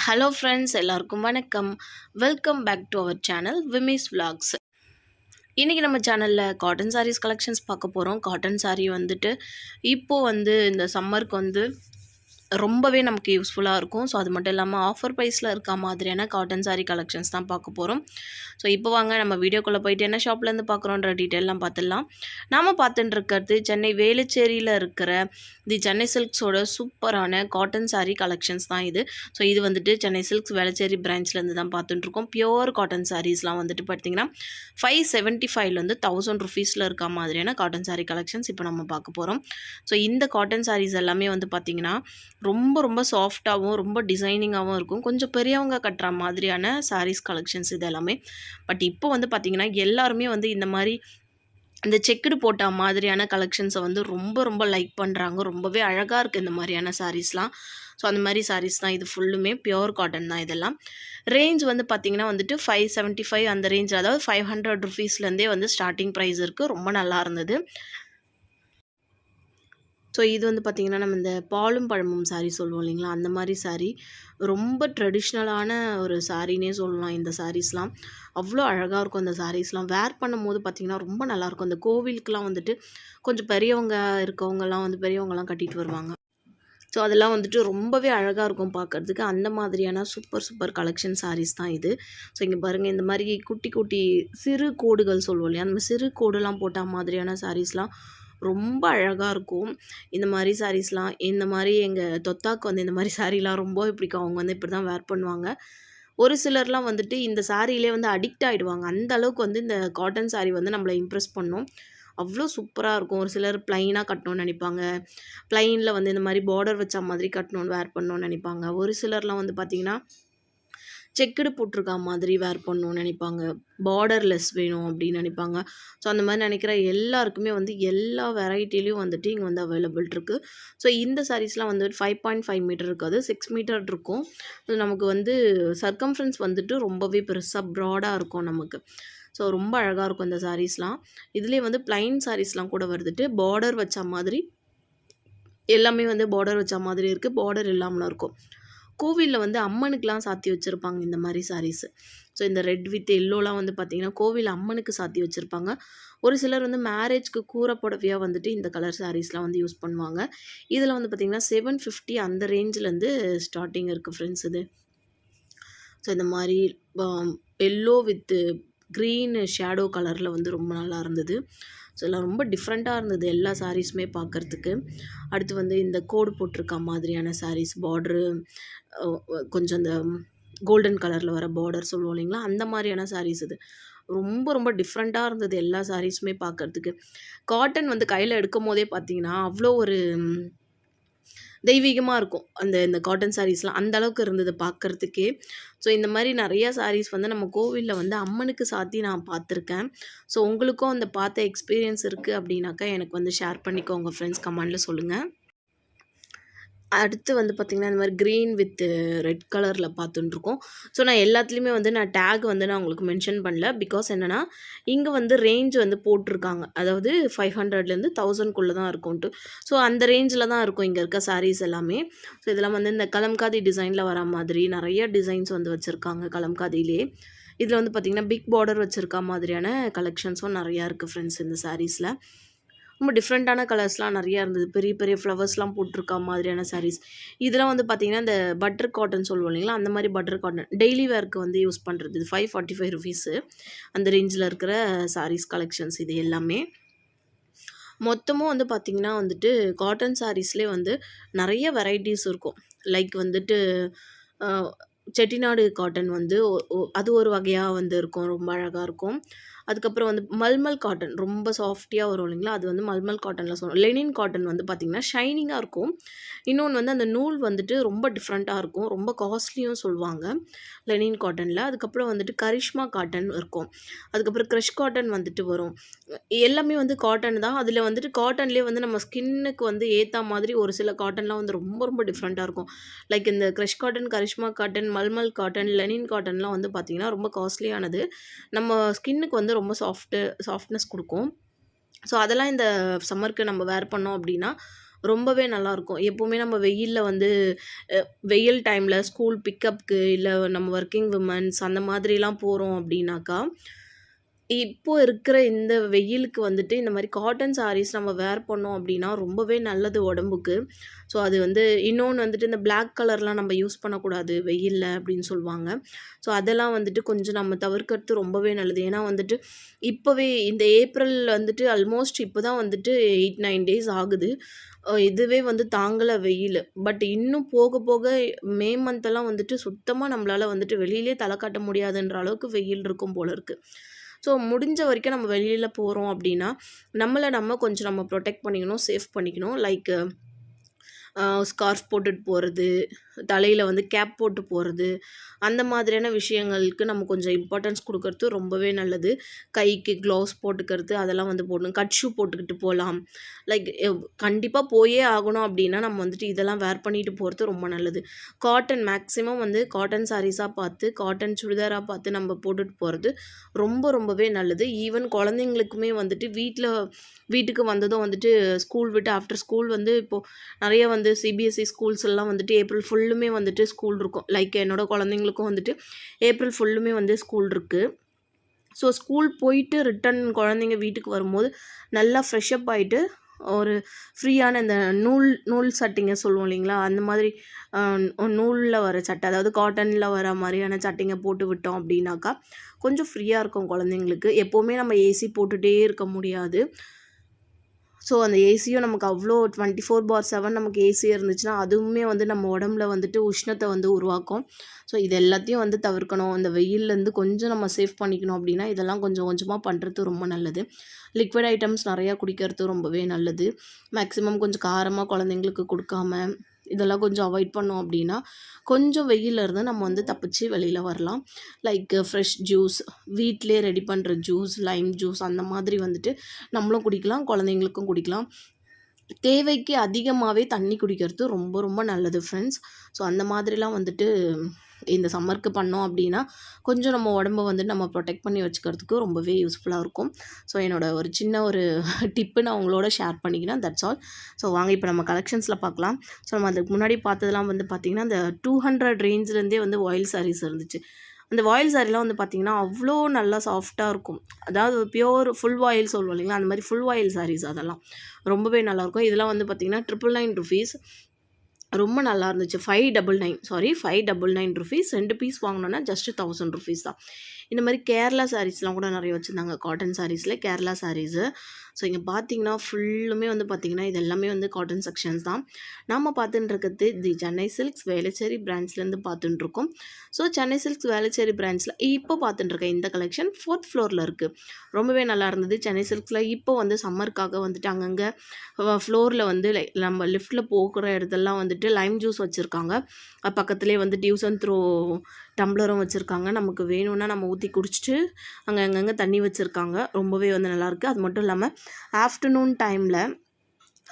Hello friends, எல்லாருக்கும் வணக்கம். Welcome back to our channel Vimi's vlogs. இன்றைக்கி நம்ம சேனலில் காட்டன் சாரீஸ் கலெக்ஷன்ஸ் பார்க்க போகிறோம். காட்டன் சாரீ வந்துட்டு இப்போது இந்த சம்மருக்கு ரொம்பவே நமக்கு யூஸ்ஃபுல்லாக இருக்கும். ஸோ அது மட்டும் இல்லாமல் ஆஃபர் ப்ரைஸில் இருக்க மாதிரியான காட்டன் சாரீ கலெக்ஷன்ஸ் தான் பார்க்க போகிறோம். ஸோ இப்போ வாங்க நம்ம வீடியோக்குள்ளே போயிட்டு என்ன ஷாப்லேருந்து பார்க்குறோன்ற டீட்டெயிலாம் பார்த்துடலாம். நாம் பார்த்துட்டு இருக்கிறது சென்னை வேலுச்சேரியில் இருக்கிற தி சென்னை சில்க்ஸோட சூப்பரான காட்டன் சாரீ கலெக்ஷன்ஸ் தான் இது. ஸோ இது சென்னை சில்க்ஸ் வேலுச்சேரி பிரான்ச்லேருந்து தான் பார்த்துட்டுருக்கோம். பியோர் காட்டன் சாரீஸ்லாம் பார்த்திங்கன்னா 575 1000 ருபீஸில் இருக்க மாதிரியான காட்டன் சாரீ கலெக்ஷன்ஸ் இப்போ நம்ம பார்க்க போகிறோம். ஸோ இந்த காட்டன் சாரீஸ் எல்லாமே பார்த்திங்கன்னா ரொம்ப ரொம்ப சாஃப்டாகவும் ரொம்ப டிசைனிங்காகவும் இருக்கும். கொஞ்சம் பெரியவங்க கட்டுற மாதிரியான சாரீஸ் கலெக்ஷன்ஸ் இது எல்லாமே. பட் இப்போ பார்த்திங்கன்னா எல்லாருமே இந்த மாதிரி இந்த செக்குடு போட்ட மாதிரியான கலெக்ஷன்ஸை ரொம்ப ரொம்ப லைக் பண்ணுறாங்க. ரொம்பவே அழகாக இருக்குது இந்த மாதிரியான சாரீஸ்லாம். ஸோ அந்த மாதிரி சாரீஸ் தான் இது ஃபுல்லுமே பியோர் காட்டன் தான். ரேஞ்ச் பார்த்திங்கன்னா 575 அந்த ரேஞ்ச், அதாவது 500 ருபீஸ்லேருந்தே ஸ்டார்டிங் ப்ரைஸ் இருக்குது. ரொம்ப நல்லா இருந்தது. ஸோ இது பார்த்திங்கன்னா நம்ம இந்த பாலும் பழமும் சாரீ சொல்லுவோம் இல்லைங்களா, அந்த மாதிரி சாரீ ரொம்ப ட்ரெடிஷ்னலான ஒரு சாரீனே சொல்லலாம். இந்த சாரீஸ்லாம் அவ்வளோ அழகாக இருக்கும். அந்த சாரீஸ்லாம் வேர் பண்ணும்போது பார்த்திங்கன்னா ரொம்ப நல்லாயிருக்கும். அந்த கோவிலுக்கெலாம் கொஞ்சம் பெரியவங்க இருக்கவங்கலாம் பெரியவங்கலாம் கட்டிட்டு வருவாங்க. ஸோ அதெல்லாம் ரொம்பவே அழகாக இருக்கும் பார்க்குறதுக்கு. அந்த மாதிரியான சூப்பர் கலெக்ஷன் சாரீஸ் தான் இது. ஸோ இங்கே பாருங்கள், இந்த மாதிரி குட்டி குட்டி சிறு கோடுகள் சொல்லுவோம் இல்லையா, அந்த சிறு கோடுலாம் போட்ட மாதிரியான சாரீஸ்லாம் ரொம்ப அழகாக இருக்கும். இந்த மாதிரி சாரீஸ்லாம் இந்த மாதிரி எங்கள் தொத்தாக்கு இந்த மாதிரி சாரீலாம் ரொம்ப பிடிக்கும். அவங்க இப்படி தான் வேர் பண்ணுவாங்க. ஒரு சிலர்லாம் இந்த சாரீலே அடிக்ட் ஆகிடுவாங்க. அந்த அளவுக்கு இந்த காட்டன் சாரீ நம்மளை இம்ப்ரெஸ் பண்ணும். அவ்வளோ சூப்பராக இருக்கும். ஒரு சிலர் ப்ளைனாக கட்டணும்னு நினைப்பாங்க. ப்ளைனில் இந்த மாதிரி பார்டர் வச்ச மாதிரி கட்டணும்னு வேர் பண்ணணும்னு நினைப்பாங்க. ஒரு சிலர்லாம் பார்த்திங்கன்னா செக்குடு போட்டிருக்கா மாதிரி வேர் பண்ணணும்னு நினைப்பாங்க. பார்டர்லெஸ் வேணும் அப்படின்னு நினைப்பாங்க. ஸோ அந்த மாதிரி நினைக்கிற எல்லாருக்குமே எல்லா வெரைட்டிலையும் இங்கே அவைலபிள் இருக்குது. ஸோ இந்த சாரீஸ்லாம் 5.5 மீட்டர் இருக்காது, 6 மீட்டர் இருக்கும். நமக்கு சர்க்கம்ஃபரன்ஸ் ரொம்பவே பெருசாக ப்ராடாக இருக்கும் நமக்கு. ஸோ ரொம்ப அழகாக இருக்கும் இந்த சாரீஸ்லாம். இதுலேயே ப்ளைன் சாரீஸ்லாம் கூட பார்டர் வச்ச மாதிரி எல்லாமே பார்டர் வச்ச மாதிரி இருக்குது, பார்டர் இல்லாமலும் இருக்கும். கோவிலில் அம்மனுக்கெலாம் சாத்தி வச்சுருப்பாங்க இந்த மாதிரி சாரீஸு. ஸோ இந்த ரெட் வித் எல்லோலாம் பார்த்திங்கன்னா கோவில் அம்மனுக்கு சாத்தி வச்சுருப்பாங்க. ஒரு சிலர் மேரேஜ்க்கு கூரை புடவையாக இந்த கலர் சாரீஸ்லாம் யூஸ் பண்ணுவாங்க. இதில் பார்த்திங்கன்னா 750 அந்த ரேஞ்சிலேருந்து ஸ்டார்டிங் இருக்குது ஃப்ரெண்ட்ஸ் இது. ஸோ இந்த மாதிரி எல்லோ வித்து க்ரீன் ஷேடோ கலரில் ரொம்ப நல்லா இருந்தது. ஸோ எல்லாம் ரொம்ப டிஃப்ரெண்ட்டாக இருந்தது எல்லா சாரீஸுமே பார்க்குறதுக்கு. அடுத்து இந்த கோடு போட்டிருக்க மாதிரியான சாரீஸ், பார்ட்ரு கொஞ்சம் இந்த கோல்டன் கலரில் வர பார்டர் சொல்லுவோம் இல்லைங்களா, அந்த மாதிரியான சாரீஸ் இது. ரொம்ப ரொம்ப டிஃப்ரெண்ட்டாக இருந்தது எல்லா சாரீஸுமே பார்க்குறதுக்கு. காட்டன் கையில் எடுக்கும் போதே பார்த்திங்கன்னா அவ்வளோ ஒரு தெய்வீகமாக இருக்கும். இந்த காட்டன் சாரீஸ்லாம் அந்த அளவுக்கு இருந்தது பார்க்குறதுக்கே. ஸோ இந்த மாதிரி நிறையா சாரீஸ் நம்ம கோவிலில் அம்மனுக்கு சாத்தி நான் பார்த்துருக்கேன். ஸோ உங்களுக்கும் அந்த பார்த்த எக்ஸ்பீரியன்ஸ் இருக்குது அப்படின்னாக்கா எனக்கு ஷேர் பண்ணிக்கோங்க ஃப்ரெண்ட்ஸ், கமெண்டில் சொல்லுங்கள். அடுத்து பார்த்திங்கன்னா இந்த மாதிரி க்ரீன் வித் ரெட் கலரில் பார்த்துட்டுருக்கோம். ஸோ நான் எல்லாத்துலேயுமே நான் டேக் நான் உங்களுக்கு மென்ஷன் பண்ணல. பிகாஸ் என்னென்னா இங்கே ரேஞ்ச் போட்டிருக்காங்க. அதாவது 500லேருந்து 1000க்குள்ளே தான் இருக்கும்ன்ட்டு. ஸோ அந்த ரேஞ்சில் தான் இருக்கும் இங்கே இருக்க சாரீஸ் எல்லாமே. ஸோ இதெல்லாம் இந்த கலம்காதி டிசைனில் வர மாதிரி நிறைய டிசைன்ஸ் வச்சுருக்காங்க கலம்காதியிலே. இதில் பார்த்திங்கன்னா பிக் பார்டர் வச்சுருக்க மாதிரியான கலெக்ஷன்ஸும் நிறையா இருக்குது ஃப்ரெண்ட்ஸ் இந்த சாரீஸில். ரொம்ப டிஃப்ரெண்ட்டான கலர்ஸ்லாம் நிறையா இருந்தது. பெரிய பெரிய ஃப்ளவர்ஸ்லாம் போட்டிருக்க மாதிரியான சாரீஸ். இதெல்லாம் பார்த்திங்கன்னா இந்த பட்டர் காட்டன் சொல்லுவோம் இல்லைங்களா, அந்த மாதிரி பட்டர் காட்டன் டெய்லி வேர்க்கு யூஸ் பண்ணுறது. இது 545 ருபீஸு அந்த ரேஞ்சில் இருக்கிற சாரீஸ் கலெக்ஷன்ஸ் இது எல்லாமே. மொத்தமும் பார்த்திங்கன்னா காட்டன் சாரீஸ்லேயே நிறைய வெரைட்டிஸ் இருக்கும். லைக் செட்டிநாடு காட்டன் அது ஒரு வகையாக இருக்கும், ரொம்ப அழகாக இருக்கும். அதுக்கப்புறம் மல்மல் காட்டன் ரொம்ப சாஃப்டியாக வரும் இல்லைங்களா, அது மல்மல் காட்டனில் சொல்லுவோம். லெனின் காட்டன் பார்த்திங்கன்னா ஷைனிங்காக இருக்கும். இன்னொன்று அந்த நூல் ரொம்ப டிஃப்ரெண்ட்டாக இருக்கும், ரொம்ப காஸ்ட்லியும் சொல்லுவாங்க லெனின் காட்டனில். அதுக்கப்புறம் கரிஷ்மா காட்டன் இருக்கும். அதுக்கப்புறம் க்ரஷ் காட்டன் வரும். எல்லாமே காட்டன் தான். அதில் காட்டன்லேயே நம்ம ஸ்கின்னுக்கு ஏற்ற மாதிரி ஒரு சில காட்டன்லாம் ரொம்ப ரொம்ப டிஃப்ரெண்ட்டாக இருக்கும். லைக் இந்த crush cotton, Karishma cotton, mulmul cotton, linen காட்டன்லாம் பார்த்திங்கன்னா ரொம்ப காஸ்ட்லியானது. நம்ம ஸ்கின்னுக்கு ரொம்ப சாஃப்ட்னஸ் கொடுக்கும். ஸோ அதெல்லாம் இந்த சம்மருக்கு நம்ம வேர் பண்ணோம் அப்படின்னா ரொம்பவே நல்லாயிருக்கும். எப்பவுமே நம்ம வெயில்ல வந்து அ வெயில் டைம்ல ஸ்கூல் பிக்கப்க்கு இல்ல நம்ம வொர்க்கிங் விமன்ஸ் அந்த மாதிரிலாம் போறோம் அப்படின்னாக்கா, இப்போ இருக்கிற இந்த வெயிலுக்கு வந்துட்டு இந்த மாரி காட்டன் சாரீஸ் நம்ம வேர் பண்ணோம் அப்படின்னா, ரொம்பவே நல்லது உடம்புக்கு. ஸோ அது வந்து இன்னொன்னு வந்துட்டு இந்த பிளாக் கலர்லாம் நம்ம யூஸ் பண்ணக்கூடாது வெயில்ல அப்படின்னு சொல்லுவாங்க. ஸோ அதெல்லாம் வந்துட்டு கொஞ்சம் நம்ம தவிர்க்கிறது ரொம்பவே நல்லது. ஏன்னா வந்துட்டு இப்பவே இந்த ஏப்ரல் வந்துட்டு ஆல்மோஸ்ட் இப்போ தான் வந்துட்டு 8, 9 டேஸ் ஆகுது. இதுவே வந்து தாங்கல வெயிலு. பட் இன்னும் போக போக மே மந்த்தெல்லாம் வந்துட்டு சுத்தமா நம்மளால வந்துட்டு வெளியிலயே தல காட்ட முடியாதுன்ற அளவுக்கு வெயில் இருக்கும் போல இருக்கு. ஸோ முடிஞ்ச வரைக்கும் நம்ம வெளியில போறோம் அப்படின்னா, நம்மள நம்ம கொஞ்சம் நம்ம புரொடெக்ட் பண்ணிக்கணும், சேஃப் பண்ணிக்கணும். லைக் ஸ்கார்ஃப் போட்டுட்டு போறது, தலையில வந்து கேப் போட்டு போறது, அந்த மாதிரியான விஷயங்களுக்கு நம்ம கொஞ்சம் இம்பார்ட்டன்ஸ் குடுக்கறது ரொம்பவே நல்லது. கைக்கு க்ளவுஸ் போட்டுக்கிறது, அதெல்லாம் வந்து போடணும். கட் ஷூ போட்டுக்கிட்டு போலாம். லைக் கண்டிப்பா போயே ஆகணும் அப்டின்னா, நம்ம வந்துட்டு இதெல்லாம் வேர் பண்ணிட்டு போறது ரொம்ப நல்லது. காட்டன் மேக்ஸிமம் வந்து காட்டன் சாரீஸா பார்த்து, காட்டன் சுடிதாரா பார்த்து நம்ம போட்டுட்டு போறது ரொம்பவே நல்லது. ஈவன் குழந்தைங்களுக்குமே வந்துட்டு வீட்டுக்கு வந்ததும் வந்துட்டு ஸ்கூல் விட்டு ஆஃப்டர் ஸ்கூல் வந்து இப்போ நெறைய வந்து சிபிஎஸ்இ ஸ்கூல்ஸ் எல்லாம் வந்துட்டு ஏப்ரல் ஃபுல்லுமே வந்துட்டு ஸ்கூல் இருக்கும். லைக் என்னோட குழந்தைங்களுக்கும் வந்துட்டு ஏப்ரல் ஃபுல்லுமே வந்து ஸ்கூல் இருக்கு. ஸோ ஸ்கூல் போயிட்டு ரிட்டர்ன் குழந்தைங்க வீட்டுக்கு வரும்போது நல்லா ஃப்ரெஷ் அப் ஆயிட்டு, ஒரு ஃப்ரீயான இந்த நூல் சட்டைங்க சொல்லுவோம் இல்லைங்களா? அந்த மாதிரி நூல்ல வர சட்டை, அதாவது காட்டன்ல வர மாரியான சட்டைங்க போட்டு விட்டோம் அப்படின்னாக்கா, கொஞ்சம் ஃப்ரீயா இருக்கும் குழந்தைங்களுக்கு. எப்பவுமே நம்ம ஏசி போட்டுட்டே இருக்க முடியாது. ஸோ அந்த ஏசியும் நமக்கு அவ்வளோ 24/7 நமக்கு ஏசி இருந்துச்சுன்னா, அதுவுமே வந்து நம்ம உடம்புல வந்துட்டு உஷ்ணத்த வந்து உருவாக்கும். ஸோ இது எல்லாத்தையும் வந்து தவிர்க்கணும். இந்த வெயில்லேருந்து கொஞ்சம் நம்ம சேஃப் பண்ணிக்கணும் அப்படின்னா, இதெல்லாம் கொஞ்சம் கொஞ்சமா பண்றது ரொம்ப நல்லது. லிக்விட் ஐட்டம்ஸ் நெறையா குடிக்கிறது ரொம்பவே நல்லது. மேக்ஸிமம் கொஞ்சம் காரமா குழந்தைங்களுக்கு குடுக்காம, இதெல்லாம் கொஞ்சம் அவாய்ட் பண்ணோம் அப்படின்னா, கொஞ்சம் வெயில்ல இருந்து நம்ம வந்து தப்பிச்சு வெளியில வரலாம். லைக் ஃப்ரெஷ் ஜூஸ், வீட்லயே ரெடி பண்ற ஜூஸ், லைம் ஜூஸ் அந்த மாதிரி வந்துட்டு நம்மளும் குடிக்கலாம், குழந்தைங்களுக்கும் குடிக்கலாம். தேவைக்கு அதிகமாவே தண்ணி குடிக்கிறது ரொம்ப நல்லது ஃப்ரெண்ட்ஸ். ஸோ அந்த மாதிரிலாம் வந்துட்டு இந்த சம்மருக்கு பண்ணோம் அப்படின்னா, கொஞ்சம் நம்ம உடம்ப வந்து நம்ம ப்ரொடெக்ட் பண்ணி வச்சுக்கிறதுக்கு ரொம்பவே யூஸ்ஃபுல்லா இருக்கும். ஸோ என்னோட ஒரு சின்ன ஒரு டிப்பு நான் உங்களோட ஷேர் பண்ணிக்கிறேன். That's all. ஸோ வாங்க இப்போ நம்ம கலெக்ஷன்ஸில் பார்க்கலாம். ஸோ நம்ம அதுக்கு முன்னாடி பார்த்ததெல்லாம் வந்து பார்த்திங்கன்னா, இந்த 200 ரேஞ்சிலேருந்தே வந்து வாயில் சாரீஸ் இருந்துச்சு. அந்த வாயில் சாரீலாம் வந்து பார்த்திங்கன்னா, அவ்வளோ நல்லா சாஃப்ட்டாக இருக்கும். அதாவது பியூர் ஃபுல் வாயில் சொல்லுவோம் இல்லைங்களா? அந்த மாதிரி ஃபுல் வாயில் சாரீஸ் அதெல்லாம். ரொம்பவே நல்லாயிருக்கும். இதெல்லாம் வந்து பார்த்திங்கன்னா, ₹999 ரொம்ப நல்லா இருந்துச்சு. 599 ருபீஸ். 2 பீஸ் வாங்கினோன்னா ஜஸ்ட் ₹1000 தான். இந்த மாதிரி கேரளா சாரீஸ்லாம் கூட நிறைய வச்சுருந்தாங்க. காட்டன் சாரீஸில் கேரளா சாரீஸு. ஸோ இங்கே பார்த்தீங்கன்னா ஃபுல்லுமே வந்து பார்த்திங்கன்னா, இது எல்லாமே வந்து காட்டன் செக்ஷன்ஸ் தான். நம்ம பார்த்துட்டு இருக்கிறது தி சென்னை சில்க்ஸ் வேளச்சேரி பிரான்ச்லேருந்து பார்த்துட்டுருக்கோம். ஸோ சென்னை சில்க்ஸ் வேளச்சேரி பிரான்ச்சில் இப்போ பார்த்துட்டுருக்க இந்த கலெக்ஷன் 4th ஃப்ளோரில் இருக்குது. ரொம்பவே நல்லா இருந்தது. சென்னை சில்க்ஸில் இப்போ வந்து சம்மருக்காக வந்துட்டு அங்கங்கே ஃப்ளோரில் வந்து நம்ம லிஃப்ட்டில் போகிற இடத்துலலாம் வந்துட்டு லைம் ஜூஸ் வச்சுருக்காங்க. பக்கத்துலேயே வந்து டியூஸ் த்ரோ டம்ளரும் வச்சுருக்காங்க. நமக்கு வேணும்னா நம்ம ஊற்றி குடிச்சிட்டு அங்கங்கே தண்ணி வச்சுருக்காங்க. ரொம்பவே வந்து நல்லாயிருக்கு. அது மட்டும் இல்லாமல் ஆஃப்டர்நூன் டைமில்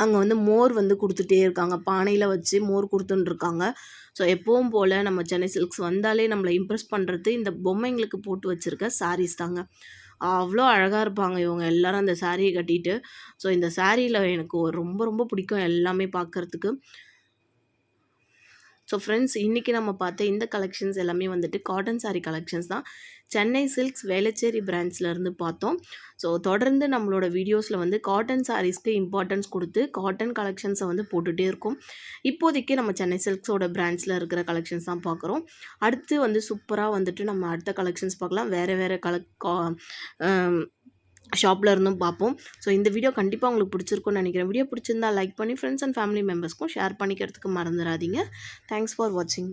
அங்கே வந்து மோர் வந்து கொடுத்துட்டே இருக்காங்க. பானையில் வச்சு மோர் கொடுத்துட்டுருக்காங்க. ஸோ எப்பவும் போல் நம்ம சென்னை சில்க்ஸ் வந்தாலே நம்மளை இம்ப்ரெஸ் பண்ணுறது இந்த பொம்மைங்களுக்கு போட்டு வச்சுருக்க சாரீஸ் தாங்க. அவ்வளோ அழகாக இருப்பாங்க இவங்க எல்லாரும் அந்த சாரியை கட்டிட்டு. ஸோ இந்த சாரியில் எனக்கு ரொம்ப பிடிக்கும் எல்லாமே பார்க்குறதுக்கு. ஸோ ஃப்ரெண்ட்ஸ், இன்றைக்கி நம்ம பார்த்த இந்த கலெக்ஷன்ஸ் எல்லாமே வந்துட்டு காட்டன் சாரீ கலெக்ஷன்ஸ் தான். சென்னை சில்க்ஸ் வேளச்சேரி பிரான்ச்லேருந்து பார்த்தோம். ஸோ தொடர்ந்து நம்மளோட வீடியோஸில் வந்து காட்டன் சாரீஸ்க்கு இம்பார்ட்டன்ஸ் கொடுத்து காட்டன் கலெக்ஷன்ஸை வந்து போட்டுகிட்டே இருக்கும். இப்போதைக்கு நம்ம சென்னை சில்க்ஸோட பிரான்ச்சில் இருக்கிற கலெக்ஷன்ஸ் தான் பார்க்குறோம். அடுத்து வந்து சூப்பராக வந்துட்டு நம்ம அடுத்த கலெக்ஷன்ஸ் பார்க்கலாம். வேறு ஷாப்பில் இருந்தும் பார்ப்போம். ஸோ இந்த வீடியோ கண்டிப்பாக உங்களுக்கு பிடிச்சிருக்கும்னு நினைக்கிறேன். வீடியோ பிடிச்சிருந்தா லைக் பண்ணி ஃப்ரெண்ட்ஸ் அண்ட் ஃபேமிலி மெம்பர்ஸ்க்கும் ஷேர் பண்ணிக்கிறதுக்கு மறந்துடாதீங்க. தேங்க்ஸ் ஃபார் வாட்சிங்.